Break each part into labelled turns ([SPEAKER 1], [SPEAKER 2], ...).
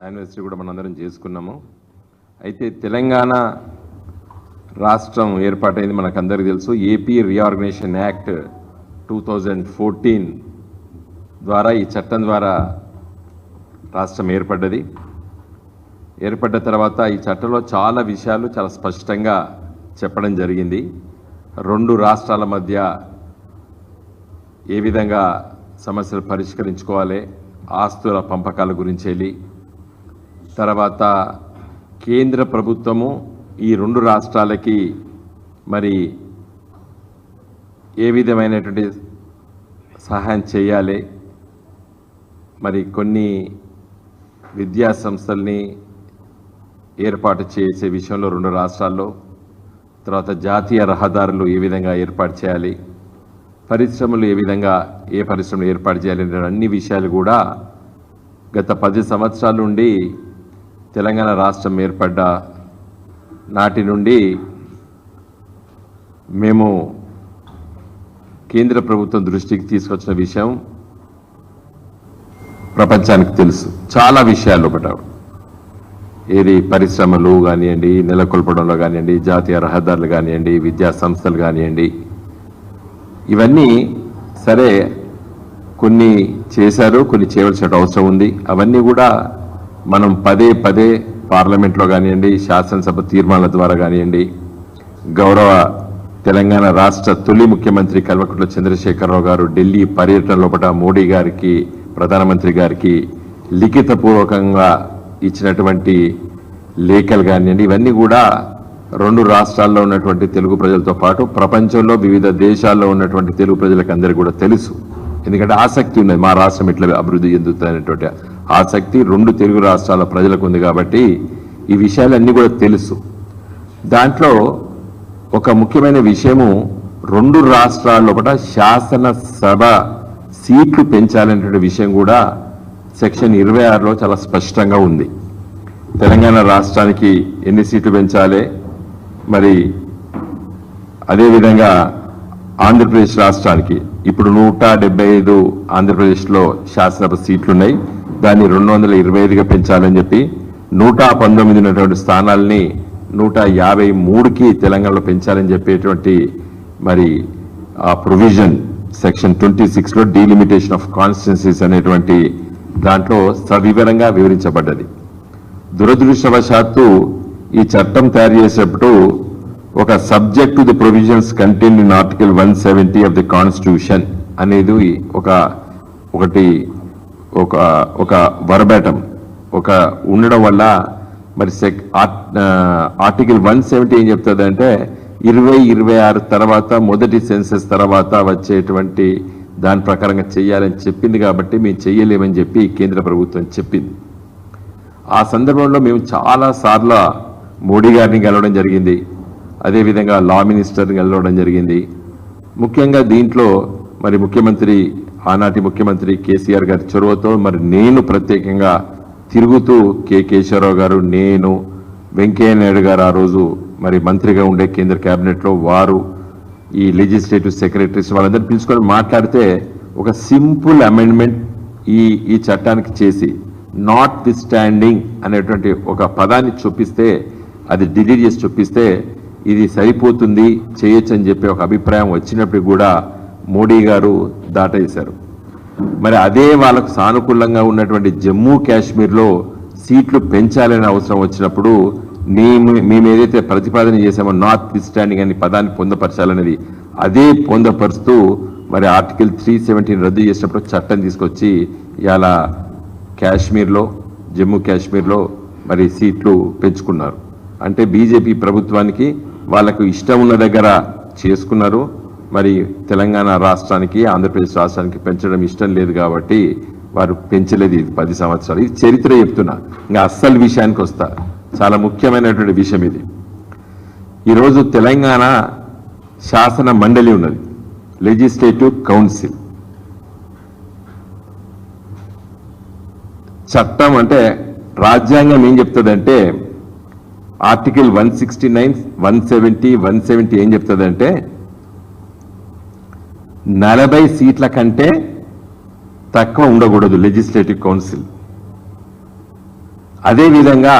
[SPEAKER 1] Anniversary కూడా మనందరం చేసుకున్నాము. అయితే తెలంగాణ రాష్ట్రం ఏర్పాటైంది మనకందరికీ తెలుసు. ఏపీ రీఆర్గనైజేషన్ యాక్ట్ 2014 ద్వారా, ఈ చట్టం ద్వారా రాష్ట్రం ఏర్పడ్డది. ఏర్పడ్డ తర్వాత ఈ చట్టంలో చాలా విషయాలు చాలా స్పష్టంగా చెప్పడం జరిగింది. రెండు రాష్ట్రాల మధ్య ఏ విధంగా సమస్యలు పరిష్కరించుకోవాలి, ఆస్తుల పంపకాల గురించి వెళ్ళి, తర్వాత కేంద్ర ప్రభుత్వము ఈ రెండు రాష్ట్రాలకి మరి ఏ విధమైనటువంటి సహాయం చేయాలి, మరి కొన్ని విద్యా సంస్థల్ని ఏర్పాటు చేసే విషయంలో రెండు రాష్ట్రాల్లో, తర్వాత జాతీయ రహదారులు ఏ విధంగా ఏర్పాటు చేయాలి, పరిశ్రమలు ఏ విధంగా ఏ పరిశ్రమలు ఏర్పాటు చేయాలి అనే అన్ని విషయాలు కూడా గత 10 సంవత్సరాల నుండి తెలంగాణ రాష్ట్రం ఏర్పడ్డ నాటి నుండి మేము కేంద్ర ప్రభుత్వం దృష్టికి తీసుకొచ్చిన విషయం ప్రపంచానికి తెలుసు. చాలా విషయాలు ఒకట ఏది పరిశ్రమలు కానివ్వండి, నెలకొల్పడంలో కానివ్వండి, జాతీయ రహదారులు కానివ్వండి, విద్యా సంస్థలు కానివ్వండి, ఇవన్నీ సరే కొన్ని చేశారు, కొన్ని చేయవలసిన అవసరం ఉంది. అవన్నీ కూడా మనం పదే పదే పార్లమెంట్లో కానివ్వండి, శాసనసభ తీర్మానాల ద్వారా కానివ్వండి, గౌరవ తెలంగాణ రాష్ట్ర తొలి ముఖ్యమంత్రి కల్వకుంట్ల చంద్రశేఖరరావు గారు ఢిల్లీ పర్యటన లోపల మోడీ గారికి, ప్రధానమంత్రి గారికి లిఖితపూర్వకంగా ఇచ్చినటువంటి లేఖలు కానివ్వండి, ఇవన్నీ కూడా రెండు రాష్ట్రాల్లో ఉన్నటువంటి తెలుగు ప్రజలతో పాటు ప్రపంచంలో వివిధ దేశాల్లో ఉన్నటువంటి తెలుగు ప్రజలకు అందరికీ కూడా తెలుసు. ఎందుకంటే ఆసక్తి ఉన్నది, మా రాష్ట్రం ఇట్లా అభివృద్ధి చెందుతున్నటువంటి ఆసక్తి రెండు తెలుగు రాష్ట్రాల ప్రజలకు ఉంది. కాబట్టి ఈ విషయాలన్నీ కూడా తెలుసు. దాంట్లో ఒక ముఖ్యమైన విషయము, రెండు రాష్ట్రాల లోపల శాసనసభ సీట్లు పెంచాలనేటువంటి విషయం కూడా సెక్షన్ 26లో చాలా స్పష్టంగా ఉంది. తెలంగాణ రాష్ట్రానికి ఎన్ని సీట్లు పెంచాలి, మరి అదేవిధంగా ఆంధ్రప్రదేశ్ రాష్ట్రానికి ఇప్పుడు 175 ఆంధ్రప్రదేశ్లో శాసనసభ సీట్లున్నాయి, దాన్ని 225గా పెంచాలని చెప్పి 119 ఉన్నటువంటి స్థానాల్ని 153కి తెలంగాణలో పెంచాలని చెప్పేటువంటి మరి ఆ ప్రొవిజన్ సెక్షన్ 26లో డీలిమిటేషన్ ఆఫ్ కాన్స్టిట్యున్సీస్ అనేటువంటి దాంట్లో సవివరంగా వివరించబడ్డది. దురదృష్టవశాత్తు ఈ చట్టం తయారు చేసేటప్పుడు ఒక subject to the provisions contained in article 170 of the constitution అనేది ఒకటి వర్బాటం ఒక ఉండడం వల్ల మరి ఆర్టికల్ 170 ఏం చెప్తుంది అంటే 2026 తర్వాత మొదటి సెన్సెస్ తర్వాత వచ్చేటువంటి దాని ప్రకారంగా చేయాలని చెప్పింది. కాబట్టి మేము చెయ్యలేమని చెప్పి కేంద్ర ప్రభుత్వం చెప్పింది. ఆ సందర్భంలో మేము చాలాసార్లు మోడీ గారిని కలవడం జరిగింది, అదేవిధంగా లా మినిస్టర్ని కలవడం జరిగింది. ముఖ్యంగా దీంట్లో మరి ఆనాటి ముఖ్యమంత్రి కేసీఆర్ గారి చొరవతో మరి నేను ప్రత్యేకంగా తిరుగుతూ కేశవరావు గారు, నేను, వెంకయ్య నాయుడు గారు ఆ రోజు మరి మంత్రిగా ఉండే కేంద్ర క్యాబినెట్లో వారు, ఈ లెజిస్లేటివ్ సెక్రటరీస్ వాళ్ళందరినీ పిలుచుకొని మాట్లాడితే ఒక సింపుల్ అమెండ్మెంట్ ఈ చట్టానికి చేసి నాట్ ది స్టాండింగ్ అనేటువంటి ఒక పదాన్ని చూపిస్తే, అది డిలీట్ చేసి చూపిస్తే ఇది సరిపోతుంది చేయొచ్చు అని చెప్పి ఒక అభిప్రాయం వచ్చినప్పుడు కూడా మోడీ గారు దాటేశారు. మరి అదే వాళ్ళకు సానుకూలంగా ఉన్నటువంటి జమ్మూ కాశ్మీర్లో సీట్లు పెంచాలనే అవసరం వచ్చినప్పుడు మేము ఏదైతే ప్రతిపాదన చేశామో నాట్ ది స్టాండింగ్ అనే పదాన్ని పొందపరచాలనేది అదే పొందపరుస్తూ మరి ఆర్టికల్ 317 రద్దు చేసినప్పుడు చట్టం తీసుకొచ్చి ఇవాళ జమ్మూ కాశ్మీర్లో మరి సీట్లు పెంచుకున్నారు. అంటే బీజేపీ ప్రభుత్వానికి వాళ్ళకు ఇష్టం ఉన్న దగ్గర చేసుకున్నారు. మరి తెలంగాణ రాష్ట్రానికి, ఆంధ్రప్రదేశ్ రాష్ట్రానికి పెంచడం ఇష్టం లేదు కాబట్టి వారు పెంచలేదు. ఇది 10 సంవత్సరాలు. ఇది చరిత్ర చెప్తున్నా. ఇంకా అస్సలు విషయానికి వస్తా, చాలా ముఖ్యమైనటువంటి విషయం ఇది. ఈరోజు తెలంగాణ శాసన మండలి ఉన్నది, లెజిస్లేటివ్ కౌన్సిల్. చట్టం అంటే రాజ్యాంగం ఏం చెప్తుందంటే ఆర్టికల్ 169, 170 ఏం చెప్తుందంటే 40 సీట్ల కంటే తక్కువ ఉండకూడదు లెజిస్లేటివ్ కౌన్సిల్. అదేవిధంగా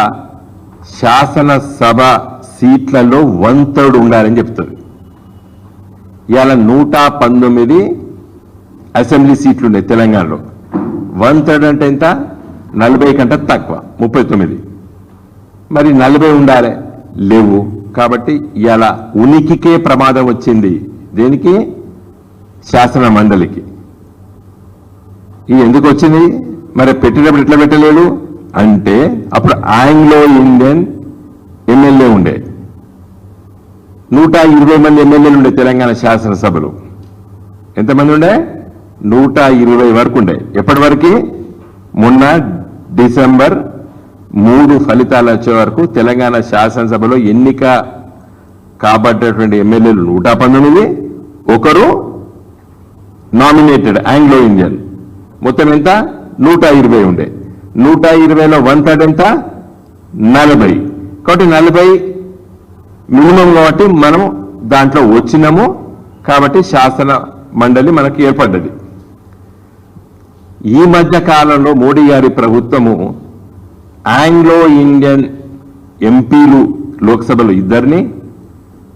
[SPEAKER 1] శాసనసభ సీట్లలో 1/3 ఉండాలని చెప్తుంది. ఇవాళ 119 అసెంబ్లీ సీట్లు ఉన్నాయి తెలంగాణలో. 1/3 అంటే ఎంత? 40 కంటే తక్కువ, 39. మరి 40 ఉండాలి, లేవు. కాబట్టి ఇవాళ ఉనికికే ప్రమాదం వచ్చింది. దేనికి? శాసన మండలికి. ఇది ఎందుకు వచ్చింది? మరి పెట్టినప్పుడు ఎట్లా పెట్టలేడు అంటే, అప్పుడు ఆంగ్లో ఇండియన్ ఎమ్మెల్యే ఉండే 120 మంది ఎమ్మెల్యేలు ఉండే తెలంగాణ శాసనసభలు. ఎంతమంది ఉండే? 120 వరకు ఉండే. ఎప్పటి వరకు? మొన్న డిసెంబర్ 3 ఫలితాలు వచ్చే వరకు తెలంగాణ శాసనసభలో ఎన్నిక కాబట్టేటువంటి ఎమ్మెల్యేలు 119, ఒకరు నామినేటెడ్ ఆంగ్లో ఇండియన్. మొత్తం ఎంత? 120 ఉండే. 120లో 1/3 ఎంత? 40. కాబట్టి 40 మినిమం కాబట్టి మనం దాంట్లో వచ్చినాము. కాబట్టి శాసన మండలి మనకి ఏర్పడ్డది. ఈ మధ్య కాలంలో మోడీ గారి ప్రభుత్వము ఆంగ్లో ఇండియన్ ఎంపీలు లోక్సభలో 2ని,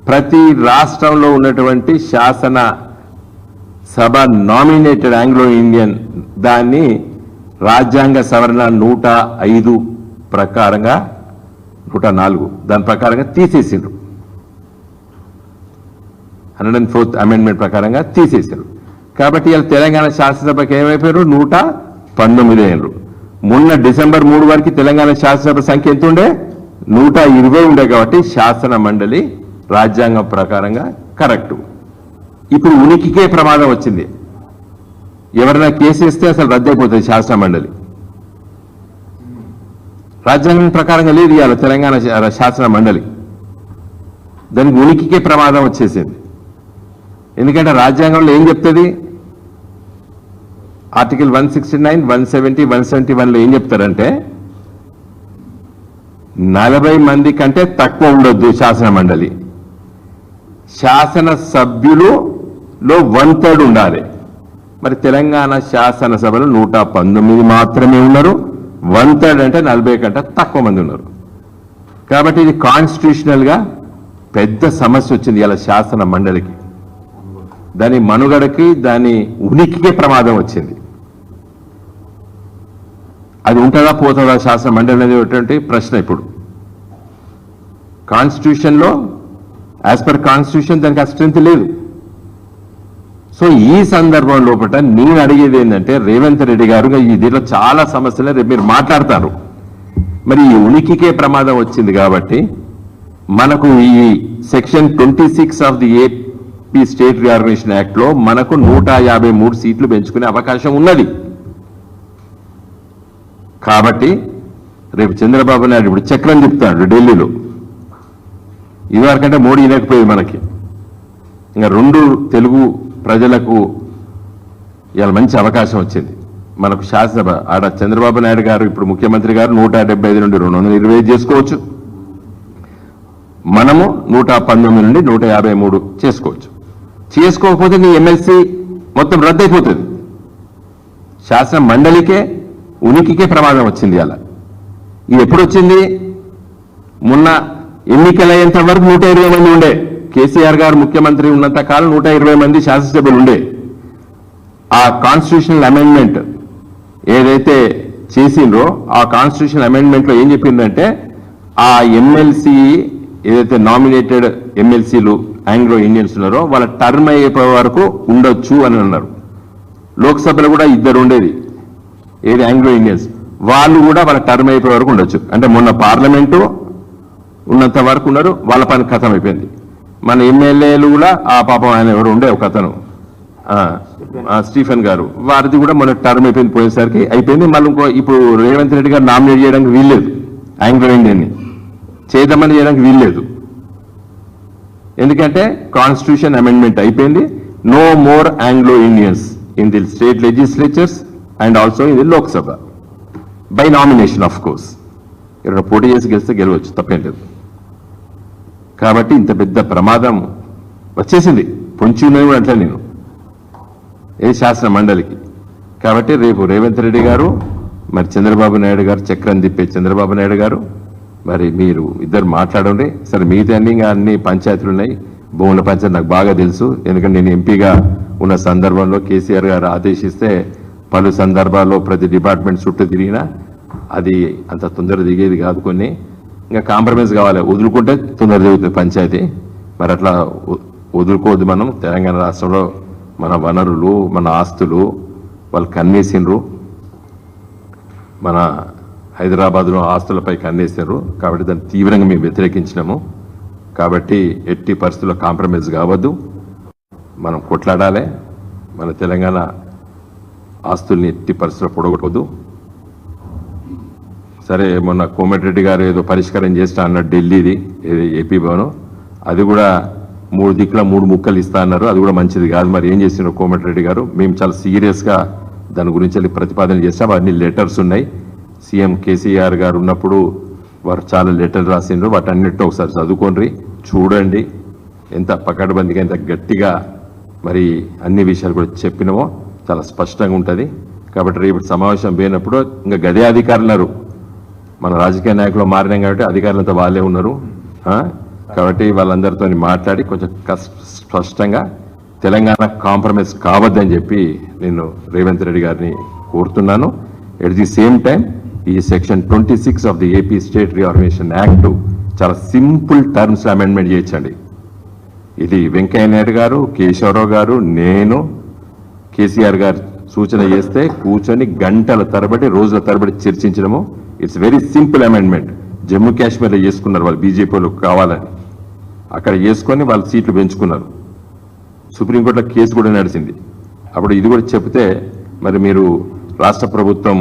[SPEAKER 1] ప్రతి రాష్ట్రంలో ఉన్నటువంటి శాసన సభ నామినేటెడ్ ఆంగ్లో ఇండియన్ దాన్ని రాజ్యాంగ సవరణ 105 ప్రకారంగా 104 దాని ప్రకారంగా తీసేసిండ్రు. 104th అమెండ్మెంట్ ప్రకారంగా తీసేశారు. కాబట్టి ఇలా తెలంగాణ శాసనసభకి ఏమైపోయారు? 119 అయ్యారు. మొన్న డిసెంబర్ 3 వరకు తెలంగాణ శాసనసభ సంఖ్య ఎంత ఉండే? 120 ఉండే. కాబట్టి శాసన మండలి రాజ్యాంగం ప్రకారంగా కరెక్టు. ఇప్పుడు ఉనికికే ప్రమాదం వచ్చింది. ఎవరైనా కేసు వేస్తే అసలు రద్దయిపోతుంది శాసన మండలి. రాజ్యాంగం ప్రకారంగా లేదు ఇవాళ తెలంగాణ శాసన మండలి. దానికి ఉనికికే ప్రమాదం వచ్చేసింది. ఎందుకంటే రాజ్యాంగంలో ఏం చెప్తుంది? ఆర్టికల్ 169, 170, 171లో ఏం చెప్తారంటే 40 మంది కంటే తక్కువ ఉండొద్దు శాసన మండలి. శాసన సభ్యులులో 1/3 ఉండాలి. మరి తెలంగాణ శాసనసభలో 119 మాత్రమే ఉన్నారు. 1/3 అంటే 40 కంటే తక్కువ మంది ఉన్నారు. కాబట్టి ఇది కాన్స్టిట్యూషనల్ గా పెద్ద సమస్య వచ్చింది ఇలా శాసన మండలికి. దాని మనుగడకి, దాని ఉనికికే ప్రమాదం వచ్చింది. అది ఉంటుందా పోతుందా శాసన మండలి అనేటువంటి ప్రశ్న. ఇప్పుడు కాన్స్టిట్యూషన్లో యాజ్ పర్ కాన్స్టిట్యూషన్ దానికి ఆ స్ట్రెంత్ లేదు. సో ఈ సందర్భం లోపల నేను అడిగేది ఏంటంటే, రేవంత్ రెడ్డి గారు ఈ దీంట్లో చాలా సమస్యలు రేపు మీరు మాట్లాడతారు. మరి ఈ ఉనికికే ప్రమాదం వచ్చింది కాబట్టి మనకు ఈ section 26 of the AP state reorganisation act లో మనకు 153 సీట్లు పెంచుకునే అవకాశం ఉన్నది. కాబట్టి రేపు చంద్రబాబు నాయుడు ఇప్పుడు చక్రం చెప్తాడు ఢిల్లీలో. ఇదివరకంటే మోడీ వినకపోయేది మనకి. ఇంకా 2 తెలుగు ప్రజలకు ఇవాళ మంచి అవకాశం వచ్చింది. మనకు శాసనసభ ఆడ చంద్రబాబు నాయుడు గారు ఇప్పుడు ముఖ్యమంత్రి గారు 175 నుండి 220 చేసుకోవచ్చు. మనము 119 నుండి 153 చేసుకోవచ్చు. చేసుకోకపోతే నీ ఎమ్మెల్సీ మొత్తం రద్దయిపోతుంది. శాసన మండలికే ఉనికికే ప్రమాదం వచ్చింది. అలా ఇది ఎప్పుడు వచ్చింది? మొన్న ఎన్నికలయ్యేంత వరకు 120 మంది ఉండే. కేసీఆర్ గారు ముఖ్యమంత్రి ఉన్నంత కాలం 120 మంది శాసనసభ్యులు ఉండే. ఆ కాన్స్టిట్యూషనల్ అమెండ్మెంట్ ఏదైతే చేసిండ్రో ఆ కాన్స్టిట్యూషనల్ అమెండ్మెంట్ లో ఏం చెప్పిందంటే, ఆ ఎమ్మెల్సీ ఏదైతే నామినేటెడ్ ఎమ్మెల్సీలు ఆంగ్లో ఇండియన్స్ ఉన్నారో వాళ్ళ టర్మ్ అయిపోయే వరకు ఉండొచ్చు అని అన్నారు. లోక్సభలో కూడా 2 ఉండేది, ఏది ఆంగ్లో ఇండియన్స్, వాళ్ళు కూడా వాళ్ళ టర్మ్ అయిపోయే వరకు ఉండొచ్చు. అంటే మొన్న పార్లమెంటు ఉన్నంత వరకు ఉన్నారు, వాళ్ళ పని ఖతం అయిపోయింది. మన ఎమ్మెల్యేలు కూడా ఆ పాపం ఆయన ఎవరు ఉండే ఒక అతను స్టీఫెన్ గారు, వారిది కూడా మొన్న టర్మ్ అయిపోయింది, పోయేసరికి అయిపోయింది. మళ్ళీ ఇప్పుడు రేవంత్ రెడ్డి గారు నామినేట్ చేయడానికి వీల్లేదు, ఆంగ్లో ఇండియన్ని చేద్దామని చేయడానికి వీల్లేదు. ఎందుకంటే కాన్స్టిట్యూషన్ అమెండ్మెంట్ అయిపోయింది. No more Anglo Indians in the state legislatures and also in the Lok Sabha by nomination of course. ఇక్కడ పోటీ చేసి గెలిస్తే గెలవచ్చు, తప్పేం లేదు. కాబట్టి ఇంత పెద్ద ప్రమాదం వచ్చేసింది, పొంచి ఉన్నది కూడా అంటలే నేను ఏ శాసన మండలికి. కాబట్టి రేపు రేవంత్ రెడ్డి గారు మరి చంద్రబాబు నాయుడు గారు చక్రం తిప్పే చంద్రబాబు నాయుడు గారు మరి మీరు ఇద్దరు మాట్లాడండి. సరే మిగతా అన్ని పంచాయతీలు ఉన్నాయి, భూముల పంచాయతీ నాకు బాగా తెలుసు, ఎందుకంటే నేను ఎంపీగా ఉన్న సందర్భంలో కేసీఆర్ గారు ఆదేశిస్తే పలు సందర్భాల్లో ప్రతి డిపార్ట్మెంట్ చుట్టూ తిరిగినా అది అంత తొందర దిగేది కాదు. కొన్ని ఇంకా కాంప్రమైజ్ కావాలి, వదులుకుంటే తొందర దిగుతుంది పంచాయతీ. మరి అట్లా వదులుకోవద్దు. మనం తెలంగాణ రాష్ట్రంలో మన వనరులు, మన ఆస్తులు వాళ్ళు కన్నేసినరు, మన హైదరాబాద్లో ఆస్తులపై కన్నేసారు. కాబట్టి దాన్ని తీవ్రంగా మేము వ్యతిరేకించినాము. కాబట్టి ఎట్టి పరిస్థితుల్లో కాంప్రమైజ్ కావద్దు, మనం కొట్లాడాలి. మన తెలంగాణ ఆస్తుల్ని ఎట్టి పరిస్థితుల్లో పొడగొట్టవద్దు. సరే మొన్న కోమటిరెడ్డి గారు ఏదో పరిష్కారం చేస్తా అన్నారు ఢిల్లీది, ఏపీ భవనం, అది కూడా 3 దిక్కుల 3 ముక్కలు ఇస్తా అన్నారు. అది కూడా మంచిది కాదు. మరి ఏం చేసినారు కోమటిరెడ్డి గారు? మేము చాలా సీరియస్గా దాని గురించి ప్రతిపాదన చేస్తాం. అన్ని లెటర్స్ ఉన్నాయి. సీఎం కేసీఆర్ గారు ఉన్నప్పుడు వారు చాలా లెటర్లు రాసిండ్రు. వాటన్నిటితో ఒకసారి చదువుకోండి, చూడండి ఎంత పకడ్బందీగా ఎంత గట్టిగా మరి అన్ని విషయాలు కూడా చెప్పినామో చాలా స్పష్టంగా ఉంటుంది. కాబట్టి రేపు సమావేశం పోయినప్పుడు ఇంకా గదే అధికారులు మన రాజకీయ నాయకులు మారినాం కాబట్టి అధికారులతో వాళ్ళే ఉన్నారు. కాబట్టి వాళ్ళందరితో మాట్లాడి కొంచెం స్పష్టంగా తెలంగాణ కాంప్రమైజ్ కావద్దని చెప్పి నేను రేవంత్ రెడ్డి గారిని కోరుతున్నాను. ఎట్ ది సేమ్ టైం ఈ section 26 of the AP state reorganisation act చాలా సింపుల్ టర్మ్స్ అమెండ్మెంట్ చేయొచ్చండి. ఇది వెంకయ్య నాయుడు గారు, కేశవరావు గారు, నేను, కేసీఆర్ గారు సూచన చేస్తే కూర్చొని గంటల తరబడి రోజుల తరబడి చర్చించడము. It's very simple amendment. Jammu కాశ్మీర్లో చేసుకున్నారు వాళ్ళు, బీజేపీలో కావాలని అక్కడ చేసుకొని వాళ్ళు సీట్లు పెంచుకున్నారు. సుప్రీంకోర్టులో కేసు కూడా నడిచింది. అప్పుడు ఇది కూడా చెప్తే మరి మీరు రాష్ట్ర ప్రభుత్వం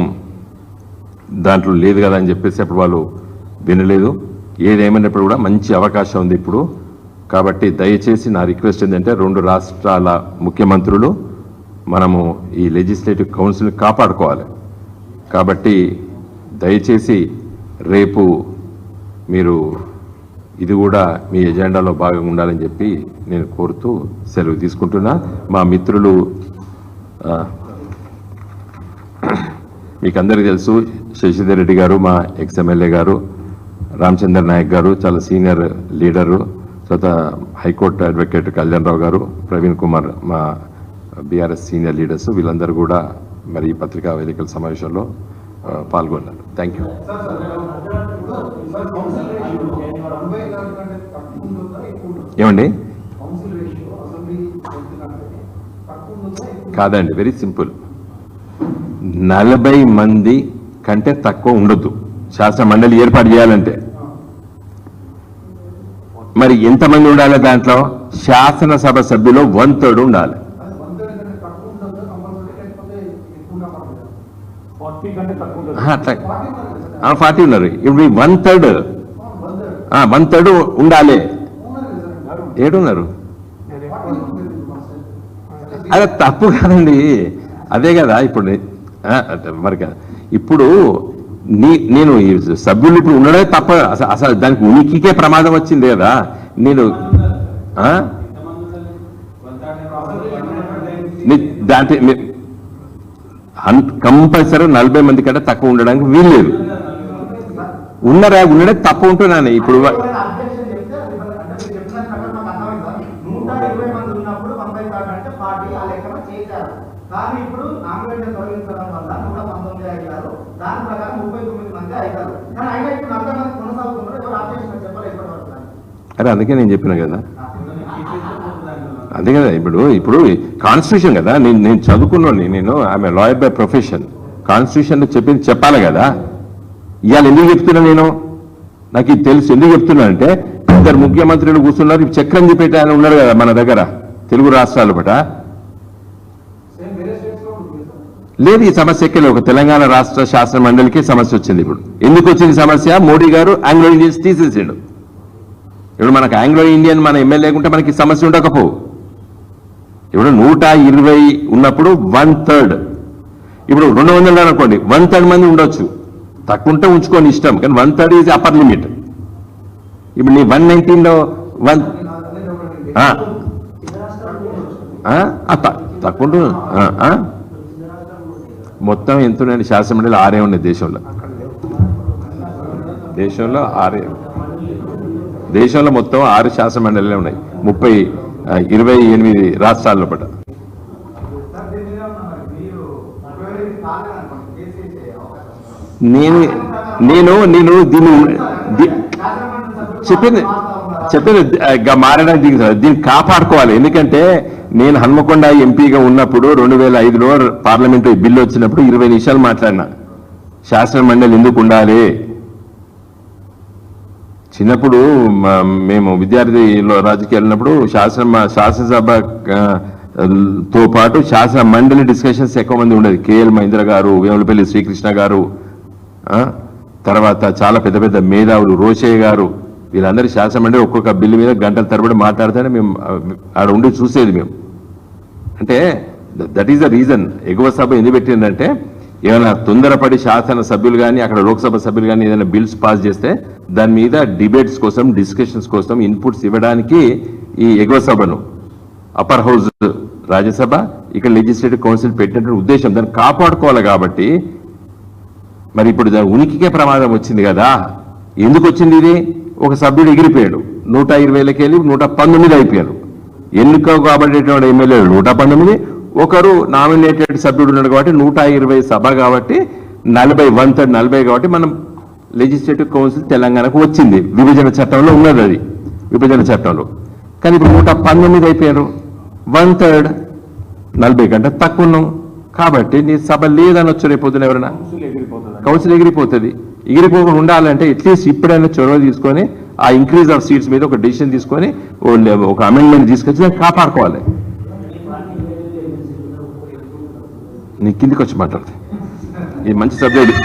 [SPEAKER 1] దాంట్లో లేదు కదా అని చెప్పేసి అప్పుడు వాళ్ళు వినలేదు. ఏదేమైనప్పుడు కూడా మంచి అవకాశం ఉంది ఇప్పుడు. కాబట్టి దయచేసి నా రిక్వెస్ట్ ఏంటంటే 2 రాష్ట్రాల ముఖ్యమంత్రులు మనము ఈ లెజిస్లేటివ్ కౌన్సిల్ కాపాడుకోవాలి. కాబట్టి దయచేసి రేపు మీరు ఇది కూడా మీ ఎజెండాలో భాగంగా ఉండాలని చెప్పి నేను కోరుతూ సెలవు తీసుకుంటున్నా. మా మిత్రులు మీకు అందరికీ తెలుసు, శశిధర్ రెడ్డి గారు మా ఎక్స్ఎమ్మెల్యే గారు, రామచంద్ర నాయక్ గారు చాలా సీనియర్ లీడరు, తర్వాత హైకోర్టు అడ్వకేట్ కళ్యాణ్ రావు గారు, ప్రవీణ్ కుమార్ మా బీఆర్ఎస్ సీనియర్ లీడర్స్, వీళ్ళందరూ కూడా మరి ఈ పత్రికా వేదికల సమావేశంలో పాల్గొన్నారు. Thank you. ఏమండి? కాదండి, వెరీ సింపుల్. 40 మంది కంటే తక్కువ ఉండొద్దు శాసన మండలి ఏర్పాటు చేయాలంటే. మరి ఎంతమంది ఉండాలి దాంట్లో? శాసనసభ సభ్యులు 1/3 ఉండాలి. 40 ఉన్నారు. ఇప్పుడు 1/3 ఉండాలి. ఏడున్నారు? అదే తప్పు కాదండి, అదే కదా ఇప్పుడు మరి ఇప్పుడు నేను ఈ సభ్యులు ఇప్పుడు ఉండడమే తప్ప, అసలు దానికి ఉనికికే ప్రమాదం వచ్చింది కదా. నేను దాంట్లో కంపల్సరీ 40 మంది కంటే తక్కువ ఉండడానికి వీల్లేదు. ఉండడే తప్పు ఉంటున్నాను ఇప్పుడు. అరే అందుకే నేను చెప్పిన కదా, అదే కదా. ఇప్పుడు కాన్స్టిట్యూషన్ కదా, నేను చదువుకున్నాను, నేను ఆమె లాయర్ బై ప్రొఫెషన్. కాన్స్టిట్యూషన్ చెప్పింది చెప్పాలి కదా. ఇవాళ ఎందుకు చెప్తున్నా నేను? నాకు ఇది తెలుసు. ఎందుకు చెప్తున్నా అంటే 2 ముఖ్యమంత్రులు కూర్చున్నారు. చక్రం తిప్పేట ఆయన ఉన్నారు కదా మన దగ్గర తెలుగు రాష్ట్రాల పట. లేదు, ఈ సమస్య ఎక్కలే. ఒక తెలంగాణ రాష్ట్ర శాసన మండలికి సమస్య వచ్చింది. ఇప్పుడు ఎందుకు వచ్చింది సమస్య? మోడీ గారు ఆంగ్లో ఇండియన్స్ తీసేసాడు. ఇప్పుడు మనకు ఆంగ్లో ఇండియన్ మన ఎమ్మెల్యే ఉంటే మనకి సమస్య ఉండకపోవు. ఇప్పుడు 120 ఉన్నప్పుడు 1/3, ఇప్పుడు 200 అనుకోండి, 1/3 మంది ఉండొచ్చు. తక్కువ ఉంటే ఉంచుకొని ఇష్టం, కానీ 1/3 ఈజ్ అప్పర్ లిమిట్. ఇప్పుడు నీ 119లో తక్కువ మొత్తం ఎంత ఉన్నాయండి శాసనమండలి? 6 ఉన్నాయి దేశంలో. దేశంలో మొత్తం 6 శాసనమండలిలో ఉన్నాయి 28 రాష్ట్రాల్లో పట. నేను దీన్ని చెప్పింది మారడానికి దీన్ని కాపాడుకోవాలి. ఎందుకంటే నేను హన్మకొండ ఎంపీగా ఉన్నప్పుడు 2005లో పార్లమెంటు బిల్లు వచ్చినప్పుడు 20 నిమిషాలు మాట్లాడినా. శాసన మండలి ఎందుకు ఉండాలి? చిన్నప్పుడు మేము విద్యార్థిలో రాజకీయాలు ఉన్నప్పుడు శాసనసభతో పాటు శాసన మండలి డిస్కషన్స్ ఎక్కువ మంది ఉండేది. కేఎల్ మహేంద్ర గారు, వేములపల్లి శ్రీకృష్ణ గారు, తర్వాత చాలా పెద్ద పెద్ద మేధావులు, రోషయ్య గారు, వీళ్ళందరూ శాసన మండలి ఒక్కొక్క బిల్లు మీద గంటల తరబడి మాట్లాడితేనే మేము ఆడ ఉండి చూసేది. మేము అంటే దట్ ఈస్ ద రీజన్. ఎగువ సభ ఎందుకు పెట్టిందంటే ఏమైనా తొందరపడి శాసన సభ్యులు కానీ అక్కడ లోక్సభ సభ్యులు కానీ ఏదైనా బిల్స్ పాస్ చేస్తే దాని మీద డిబేట్స్ కోసం, డిస్కషన్స్ కోసం ఇన్పుట్స్ ఇవ్వడానికి ఈ ఎగువ సభను, అప్పర్ హౌస్ రాజ్యసభ, ఇక్కడ లెజిస్లేటివ్ కౌన్సిల్ పెట్టినటువంటి ఉద్దేశం దాన్ని కాపాడుకోవాలి. కాబట్టి మరి ఇప్పుడు దాని ఉనికికే ప్రమాదం వచ్చింది కదా. ఎందుకు వచ్చింది ఇది? ఒక సభ్యుడు ఎగిరిపోయాడు, 120లకి వెళ్ళి 119 అయిపోయారు. ఎన్నిక కాబట్టేటువంటి ఎమ్మెల్యేలు 119, ఒకరు నామినేటెడ్ సభ్యుడు ఉన్నాడు కాబట్టి 120 సభ కాబట్టి 40 కాబట్టి మనం లెజిస్లేటివ్ కౌన్సిల్ తెలంగాణకు వచ్చింది. విభజన చట్టంలో ఉన్నది అది, విభజన చట్టంలో. కానీ ఇప్పుడు 119 అయిపోయారు, 1/3, 40 కంటే తక్కువ ఉన్నాం కాబట్టి నీ సభ లేదని వచ్చి రేపొద్దున ఎవరైనా కౌన్సిల్ ఎగిరిపోతుంది. ఎగిరిపోకుండా ఉండాలంటే అట్లీస్ట్ ఇప్పుడైనా చొరవ తీసుకొని ఆ ఇంక్రీజ్ ఆఫ్ సీట్స్ మీద ఒక డెసిషన్ తీసుకొని ఒక అమెండ్మెంట్ తీసుకొచ్చి దాన్ని కాపాడుకోవాలి. నీ కిందికి వచ్చి మాట్లాడతాయి. ఇది మంచి సబ్జెక్ట్.